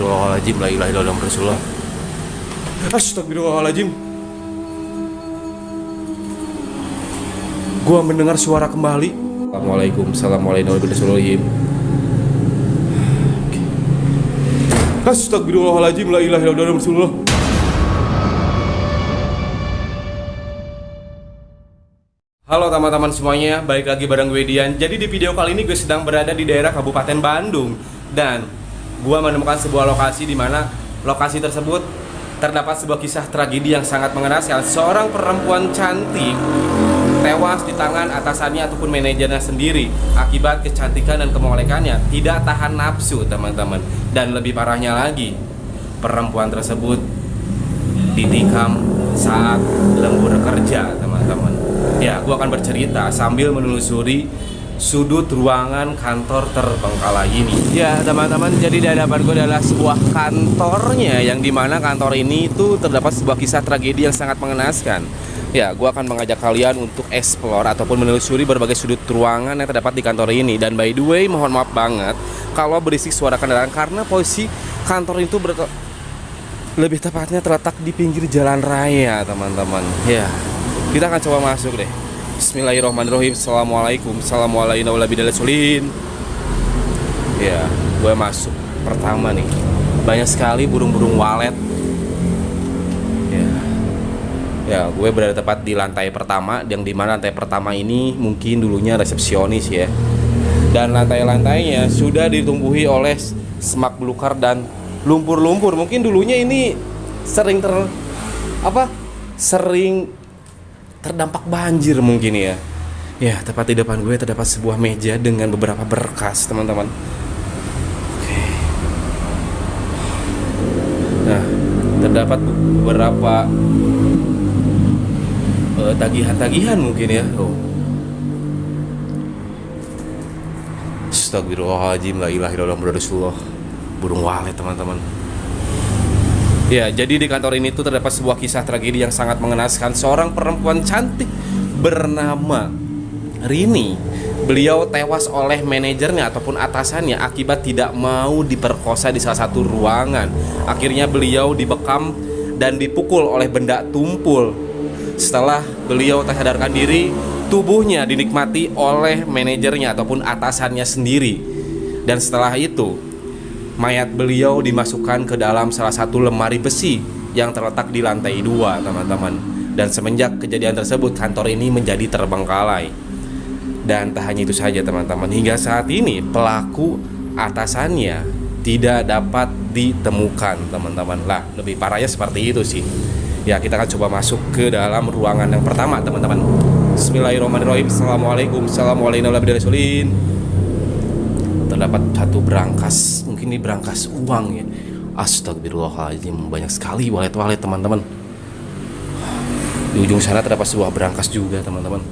Astagfirullahaladzim, la ilaha illallah Rasulullah. Astagfirullahaladzim. Gua mendengar suara kembali. Assalamualaikum, assalamualaikum warahmatullahi wabarakatuh. Astagfirullahaladzim, la ilaha illallah Rasulullah. Halo teman-teman semuanya, balik lagi bareng gue Dian. Jadi di video kali ini gue sedang berada di daerah Kabupaten Bandung. Dan gue menemukan sebuah lokasi di mana lokasi tersebut terdapat sebuah kisah tragedi yang sangat mengenaskan. Seorang perempuan cantik tewas di tangan atasannya ataupun manajernya sendiri akibat kecantikan dan kemolekannya tidak tahan nafsu, teman-teman. Dan lebih parahnya lagi, perempuan tersebut ditikam saat lembur kerja, teman-teman. Ya, gue akan bercerita sambil menelusuri sudut ruangan kantor terbengkalai ini. Ya, teman-teman, jadi di hadapan gue adalah sebuah kantornya, yang dimana kantor ini itu terdapat sebuah kisah tragedi yang sangat mengenaskan. Ya, gue akan mengajak kalian untuk explore ataupun menelusuri berbagai sudut ruangan yang terdapat di kantor ini. Dan by the way, mohon maaf banget kalau berisik suara kendaraan, karena posisi kantor itu lebih tepatnya terletak di pinggir jalan raya, teman-teman. Ya, kita akan coba masuk deh. Bismillahirrahmanirrahim. Assalamualaikum, assalamualaikum warahmatullahi wabarakatuh. Ya, gue masuk pertama nih. Banyak sekali burung-burung walet. Ya, gue berada tepat di lantai pertama, yang dimana lantai pertama ini mungkin dulunya resepsionis ya. Dan lantai-lantainya sudah ditumbuhi oleh semak belukar dan lumpur-lumpur. Mungkin dulunya ini sering terdampak banjir mungkin ya. Ya, tepat di depan gue terdapat sebuah meja dengan beberapa berkas, teman-teman. Oke. Nah, terdapat beberapa tagihan-tagihan mungkin ya. Oh. Astagfirullahaladzim, la ilaha illallah Rasulullah. Burung walet, teman-teman. Ya, jadi di kantor ini tuh terdapat sebuah kisah tragedi yang sangat mengenaskan. Seorang perempuan cantik bernama Rini. Beliau tewas oleh manajernya ataupun atasannya akibat tidak mau diperkosa di salah satu ruangan. Akhirnya beliau dibekam dan dipukul oleh benda tumpul. Setelah beliau tak sadarkan diri, tubuhnya dinikmati oleh manajernya ataupun atasannya sendiri. Dan setelah itu, mayat beliau dimasukkan ke dalam salah satu lemari besi yang terletak di lantai 2, teman-teman. Dan semenjak kejadian tersebut, kantor ini menjadi terbengkalai. Dan tak hanya itu saja, teman-teman, hingga saat ini pelaku atasannya tidak dapat ditemukan, teman-teman. Lah, lebih parahnya seperti itu sih. Ya, kita akan coba masuk ke dalam ruangan yang pertama, teman-teman. Bismillahirrahmanirrahim. Assalamualaikum, assalamualaikum warahmatullahi wabarakatuh. Terdapat satu berangkas, mungkin ini berangkas uang ya. Astagfirullahaladzim, banyak sekali walet-walet, teman-teman. Di ujung sana terdapat sebuah berangkas juga, teman-teman.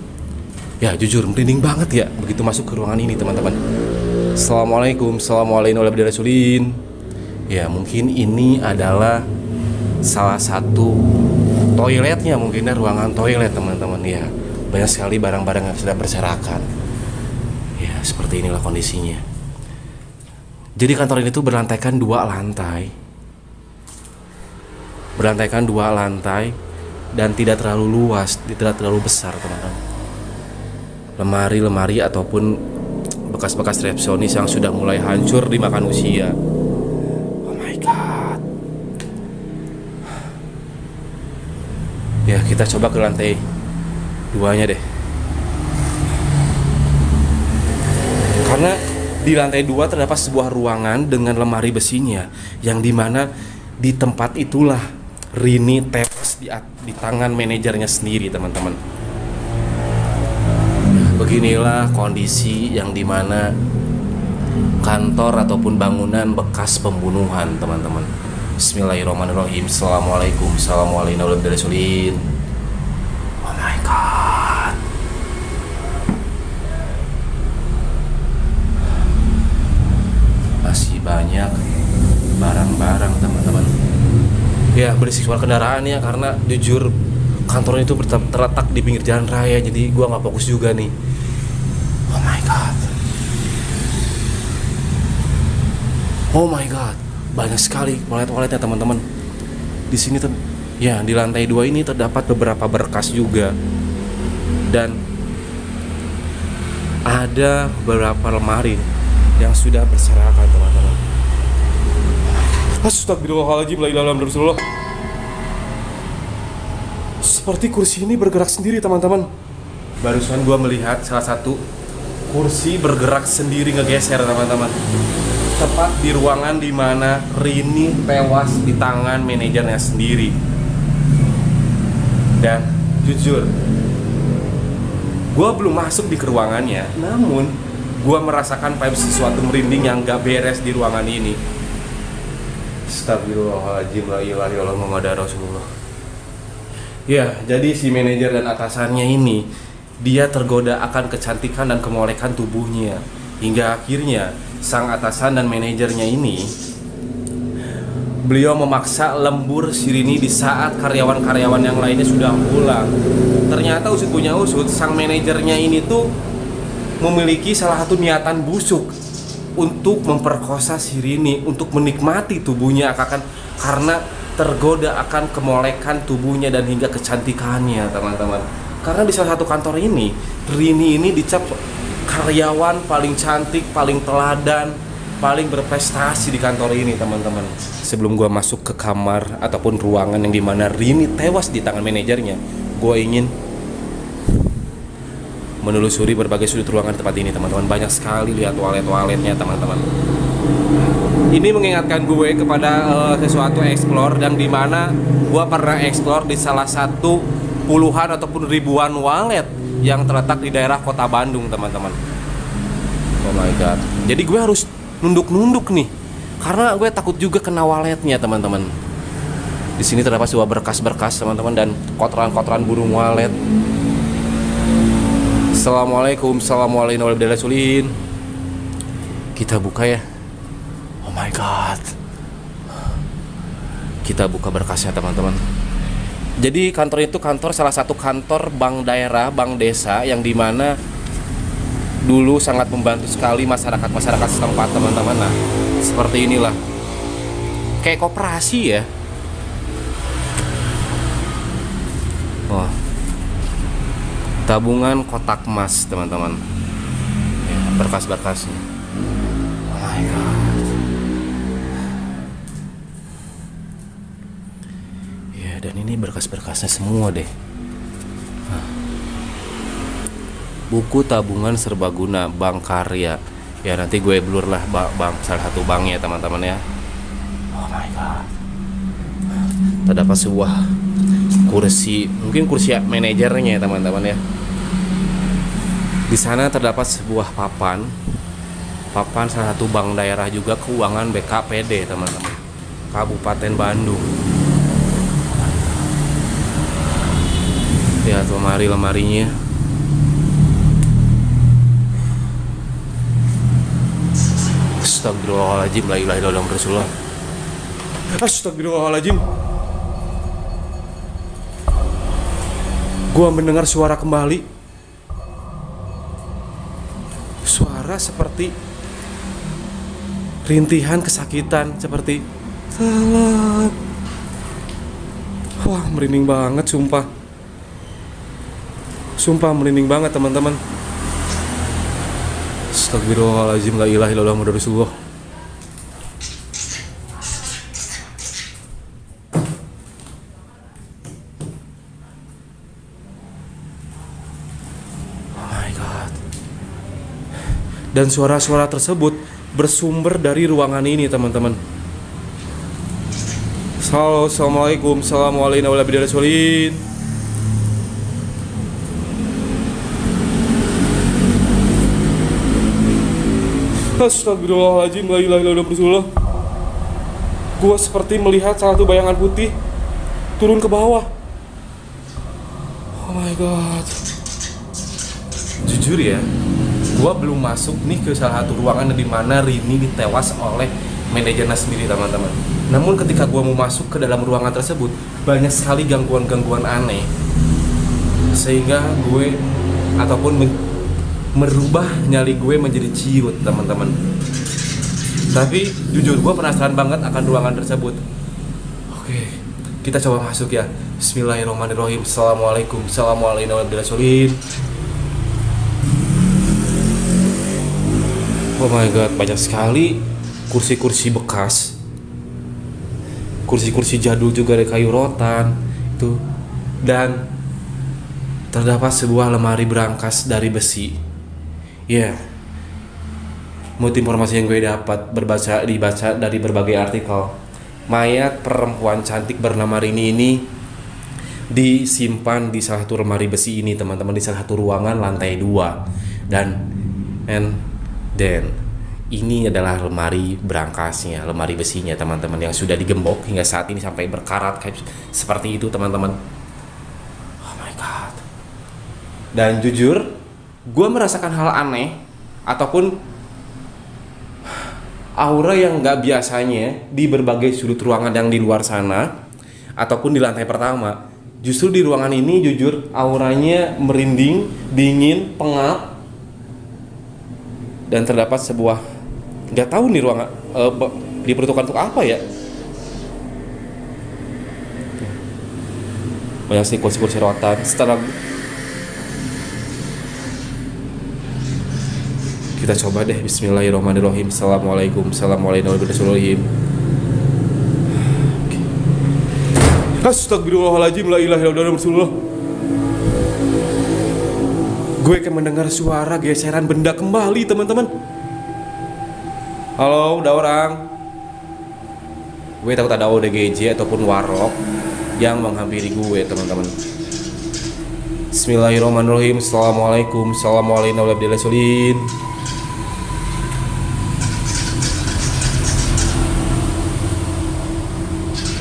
Ya, jujur merinding banget ya begitu masuk ke ruangan ini, teman-teman. Assalamualaikum, assalamualaikum warahmatullahi wabarakatuh. Ya, mungkin ini adalah salah satu toiletnya, mungkin ruangan toilet, teman-teman. Ya, banyak sekali barang-barang yang sudah berserakan. Ya, seperti inilah kondisinya. Jadi kantor ini tuh berlantaikan 2 lantai. Berlantaikan 2 lantai dan tidak terlalu luas, tidak terlalu besar, teman-teman. Lemari-lemari ataupun bekas-bekas resepsionis yang sudah mulai hancur dimakan usia. Oh my god. Ya, kita coba ke lantai 2-nya deh. Karena di lantai 2 terdapat sebuah ruangan dengan lemari besinya, yang dimana di tempat itulah Rini tewas di tangan manajernya sendiri, teman-teman. Beginilah kondisi yang dimana kantor ataupun bangunan bekas pembunuhan, teman-teman. Bismillahirrahmanirrahim. Assalamualaikum, assalamualaikum warahmatullahi wabarakatuh. Oh my god. Masih banyak barang-barang, teman-teman. Ya, berisik suara kendaraan ya, karena jujur kantor itu terletak di pinggir jalan raya, jadi gua nggak fokus juga nih. Oh my god. Oh my god. banyak sekali walet-waletnya teman-teman. Di sini ya di lantai 2 ini terdapat beberapa berkas juga, dan ada beberapa lemari yang sudah berserakan teman-teman. Astagfirullahaladzim, la ilaha illallah Rasulullah. Seperti kursi ini bergerak sendiri teman-teman. Barusan gua melihat salah satu kursi bergerak sendiri, ngegeser teman-teman. Tepat di ruangan di mana Rini tewas di tangan manajernya sendiri. Dan jujur, gue belum masuk di ruangannya, namun gue merasakan vibes sesuatu merinding yang gak beres di ruangan ini. Astagfirullahaladzim, la ilaha illallah Muhammadar Rasulullah. Ya, jadi si manajer dan atasannya ini, dia tergoda akan kecantikan dan kemolekan tubuhnya. Hingga akhirnya sang atasan dan manajernya ini, beliau memaksa lembur si Rini di saat karyawan-karyawan yang lainnya sudah pulang. Ternyata usut punya usut, sang manajernya ini tuh memiliki salah satu niatan busuk untuk memperkosa si Rini, untuk menikmati tubuhnya karena tergoda akan kemolekan tubuhnya dan hingga kecantikannya teman-teman. Karena di salah satu kantor ini, Rini ini dicap karyawan paling cantik, paling teladan, paling berprestasi di kantor ini teman-teman. Sebelum gue masuk ke kamar ataupun ruangan yang dimana Rini tewas di tangan manajernya, gue ingin menelusuri berbagai sudut ruangan tempat ini teman-teman. Banyak sekali lihat toilet-toiletnya teman-teman. Ini mengingatkan gue kepada sesuatu explore, dan dimana gue pernah explore di salah satu puluhan ataupun ribuan walet yang terletak di daerah kota Bandung teman-teman. Oh my god. Jadi gue harus nunduk-nunduk nih, karena gue takut juga kena waletnya teman-teman. Di sini terdapat sebuah berkas-berkas teman-teman dan kotoran-kotoran burung walet. Assalamualaikum, assalamualaikum warahmatullahi wabarakatuh. Kita buka ya. Oh my god. Kita buka berkasnya teman-teman. Jadi kantor itu salah satu kantor bank daerah, bank desa, yang dimana dulu sangat membantu sekali masyarakat setempat teman-teman. Nah, seperti inilah, kayak koperasi ya. Oh, tabungan kotak emas teman-teman. Ya, berkas-berkasnya. Oh my god. Dan ini berkas-berkasnya semua deh. Buku tabungan serbaguna Bank Karya. Ya nanti gue blur lah bank, salah satu banknya teman-teman ya. Oh my god. Terdapat sebuah kursi, mungkin kursi manajernya ya teman-teman ya. Di sana terdapat sebuah papan salah satu bank daerah juga, keuangan BKPD teman-teman, Kabupaten Bandung. Lihat lemarinya. Astagfirullahaladzim, la ilaha illallah Rasulullah. Astagfirullahaladzim. Gua mendengar suara kembali. Suara seperti rintihan kesakitan, seperti salam. Wah, merinding banget sumpah. Sumpah merinding banget teman-teman. Astagfirullahaladzim, la ilaha illallah Muhammadur Rasulullah. Oh my god. Dan suara-suara tersebut bersumber dari ruangan ini teman-teman. Assalamualaikum, assalamualaikum warahmatullahi wabarakatuh. Astagfirullahaladzim, la ilaha illallah Rasulullah. Gua seperti melihat salah satu bayangan putih turun ke bawah. Oh my god. Jujur ya, gua belum masuk nih ke salah satu ruangan di mana Rini ditewas oleh manajernya sendiri teman-teman. Namun ketika gua mau masuk ke dalam ruangan tersebut, banyak sekali gangguan-gangguan aneh, sehingga gue ataupun merubah nyali gue menjadi ciut teman-teman. Tapi jujur gue penasaran banget akan ruangan tersebut. Oke, kita coba masuk ya. Bismillahirrahmanirrahim. Assalamualaikum. Assalamualaikum. Oh my god, banyak sekali kursi-kursi bekas. Kursi-kursi jadul juga dari kayu rotan itu. Dan terdapat sebuah lemari berangkas dari besi. Ya, menurut informasi yang gue dapat dibaca dari berbagai artikel, mayat perempuan cantik bernama Rini ini disimpan di salah satu lemari besi ini, teman-teman, di salah satu ruangan lantai 2. Dan ini adalah lemari berangkasnya, lemari besinya, teman-teman, yang sudah digembok hingga saat ini sampai berkarat kayak seperti itu, teman-teman. Oh my god. Dan jujur, gue merasakan hal aneh ataupun aura yang gak biasanya di berbagai sudut ruangan yang di luar sana ataupun di lantai pertama. Justru di ruangan ini jujur auranya merinding, dingin, pengap, dan terdapat sebuah, gak tahu nih ruangan diperuntukkan untuk apa ya. Banyak sih kursi-kursi rotan. Setelah kita coba deh, bismillahirrahmanirrahim. Assalamualaikum. Astagfirullahaladzim, la ilaha illallah Rasulullah. Gue akan mendengar suara geseran benda kembali, teman-teman. Halo, ada orang. Gue takut ada ODGJ ataupun warlock yang menghampiri gue, teman-teman. Bismillahirrahmanirrahim. Assalamualaikum.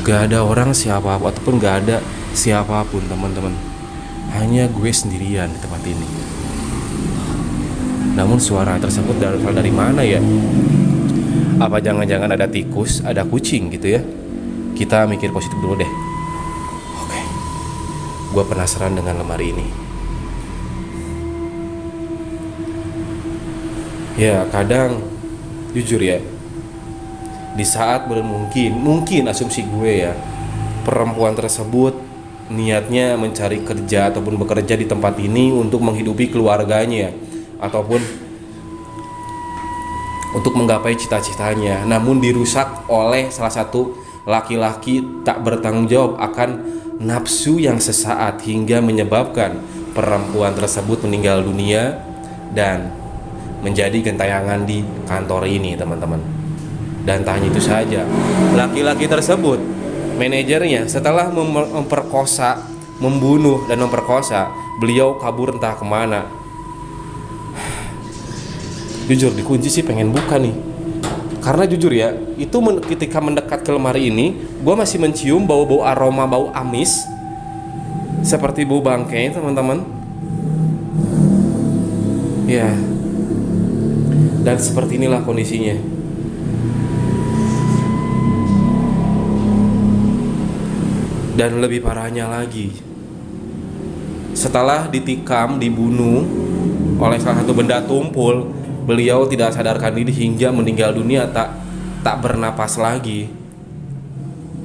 Gak ada orang siapapun ataupun gak ada siapapun, teman-teman. Hanya gue sendirian di tempat ini. Namun suara tersebut berasal dari mana ya? Apa jangan-jangan ada tikus, ada kucing gitu ya? Kita mikir positif dulu deh. Oke, gue penasaran dengan lemari ini. Ya kadang, jujur ya, di saat mungkin asumsi gue ya, perempuan tersebut niatnya mencari kerja ataupun bekerja di tempat ini untuk menghidupi keluarganya ataupun untuk menggapai cita-citanya, namun dirusak oleh salah satu laki-laki tak bertanggung jawab akan nafsu yang sesaat hingga menyebabkan perempuan tersebut meninggal dunia dan menjadi gentayangan di kantor ini, teman-teman. Dan tak hanya itu saja, laki-laki tersebut, manajernya, setelah membunuh dan memperkosa, beliau kabur entah kemana. Jujur dikunci sih, pengen buka nih. Karena jujur ya, itu ketika mendekat ke lemari ini, gue masih mencium bau-bau aroma, bau amis, seperti bau bangkai, teman-teman. Ya, dan seperti inilah kondisinya. Dan lebih parahnya lagi, setelah ditikam, dibunuh oleh salah satu benda tumpul, beliau tidak sadarkan diri hingga meninggal dunia, tak bernapas lagi.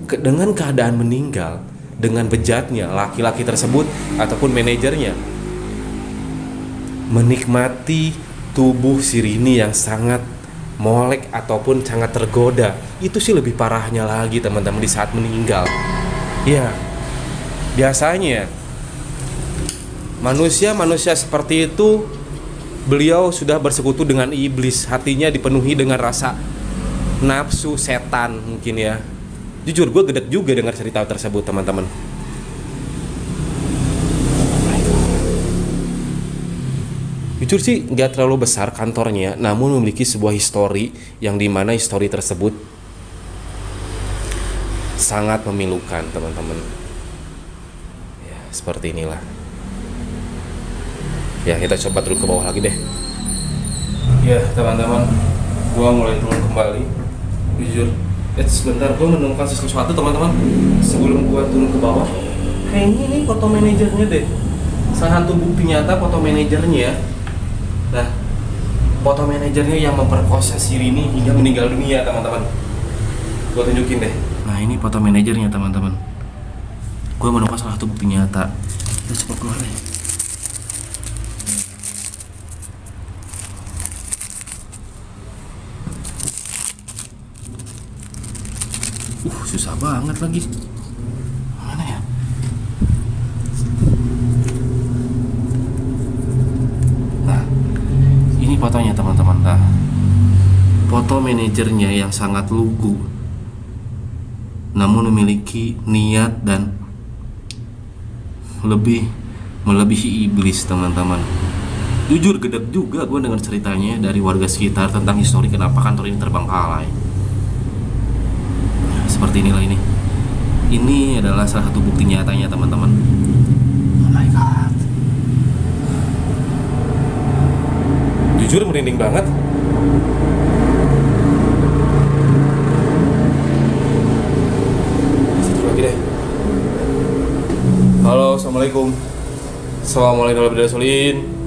Dengan keadaan meninggal, dengan bejatnya laki-laki tersebut ataupun manajernya menikmati tubuh si Rini yang sangat molek ataupun sangat tergoda. Itu sih lebih parahnya lagi, teman-teman, di saat meninggal. Ya, biasanya manusia seperti itu, beliau sudah bersekutu dengan iblis, hatinya dipenuhi dengan rasa nafsu setan mungkin ya. Jujur gue gedek juga dengar cerita tersebut, teman-teman. Jujur sih gak terlalu besar kantornya, namun memiliki sebuah histori yang dimana histori tersebut sangat memilukan, teman-teman. Ya, seperti inilah. Ya, kita coba turun ke bawah lagi deh. Ya, teman-teman, gua mulai turun kembali. Jujur, sebentar, gua menemukan sesuatu, teman-teman. Sebelum gua turun ke bawah, kayaknya ini foto manajernya deh. Salah satu bukti nyata foto manajernya. Nah, foto manajernya yang memperkosa si Rini hingga meninggal dunia, teman-teman. Gue tunjukin deh. Nah, ini foto manajernya, teman-teman. Gue menemukan salah satu bukti nyata. Kita coba keluar deh. Susah banget lagi. Mana ya? Nah, ini fotonya, teman-teman. Nah, foto manajernya yang sangat lugu, namun memiliki niat dan melebihi iblis, teman-teman. Jujur gedeg juga gue dengar ceritanya dari warga sekitar tentang histori kenapa kantor ini terbengkalai. Seperti inilah ini. Ini adalah salah satu bukti nyatanya, teman-teman. Oh my god. Jujur merinding banget. Satu lagi deh. Halo, assalamualaikum. Assalamualaikum warahmatullahi wabarakatuh.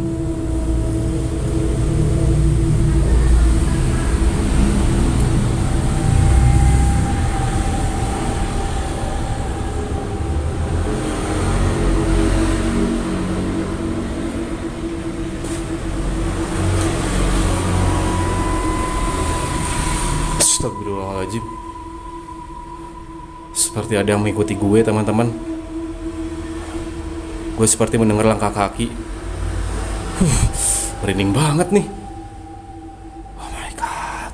Astagfirullahaladzim. Seperti ada yang mengikuti gue, teman-teman. Gue seperti mendengar langkah kaki. Merinding banget nih. Oh my god.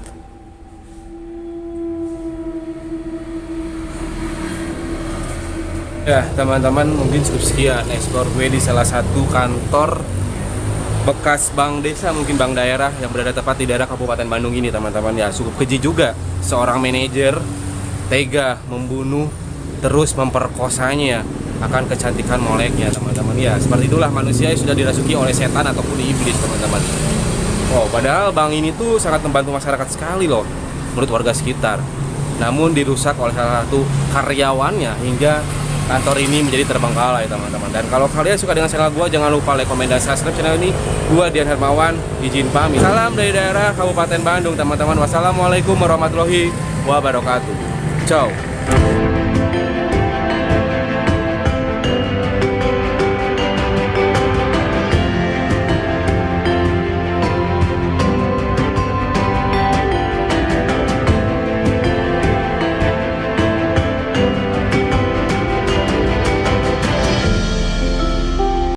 Ya, teman-teman, mungkin cukup sekian explore gue di salah satu kantor bekas bank desa, mungkin bank daerah yang berada tepat di daerah Kabupaten Bandung ini, teman-teman. Ya, cukup keji juga seorang manajer tega membunuh terus memperkosanya akan kecantikan moleknya, teman-teman. Ya, seperti itulah manusia yang sudah dirasuki oleh setan ataupun iblis, teman-teman. Oh, padahal bank ini tuh sangat membantu masyarakat sekali loh menurut warga sekitar. Namun dirusak oleh salah satu karyawannya hingga kantor ini menjadi terbengkalai, teman-teman. Dan kalau kalian suka dengan channel gua, jangan lupa like, komen, dan subscribe channel ini. Gua Dian Hermawan, izin pamit. Salam dari daerah Kabupaten Bandung, teman-teman. Wassalamualaikum warahmatullahi wabarakatuh. Ciao.